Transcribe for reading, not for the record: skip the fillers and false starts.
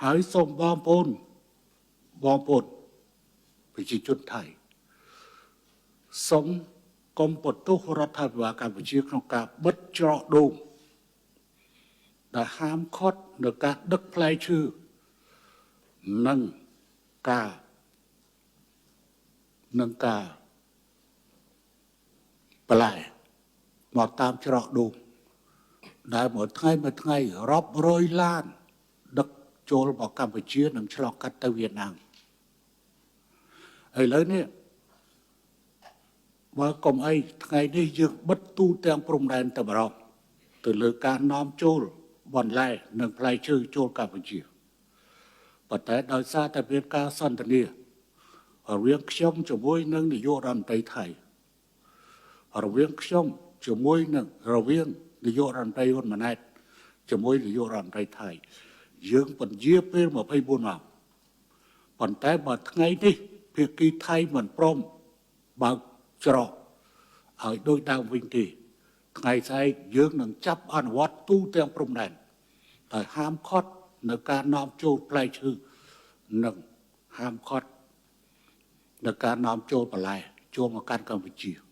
ហើយសូមបងប្អូនប្រជាជនថៃសូមកុំបន្ទោសរដ្ឋាភិបាលកម្ពុជាក្នុងការបិទច្រកដូងដែលហាមឃាត់នៅការដឹកផ្លែឈើនិងការបន្លែមកតាមច្រកដូងដែលមួយថ្ងៃរាប់រយឡានដឹកចូលមកកម្ពុជានិងឆ្លងកាត់ទៅវៀតណាមឥឡូវនេះបើកុំអីថ្ងៃនេះយើងបិទទូទាំងព្រំដែនតែម្ដងទៅលើការនាំចូលបន្លែនិងផ្លែឈើចូលកម្ពុជាប៉ុន្តែដោយសារតែមានការសន្ទនារវាងខ្ញុំជាមួយនឹងនាយករដ្ឋមន្ត្រីថៃរវាងខ្ញុំជាមួយនឹងរវាងនាយករដ្ឋមន្ត្រីហ៊ុនម៉ាណែតជាមួយនាយករដ្ឋមន្ត្រីថៃយើងពន្យាពេល24ម៉ោងប៉ុន្តែបើថ្ងៃនេះភាគីថៃមិនព្រមបើកច្រកឲ្យដូចដើមវិញទេថ្ងៃស្អែកយើងនឹងចាប់អនុវត្តទូទាំងព្រំដែនហើយហាមឃាត់នៅការនាំចូលផ្លែឈើនិងហាមឃាត់នៅការនាំចូលបន្លែចូលមកកាន់កម្ពុជា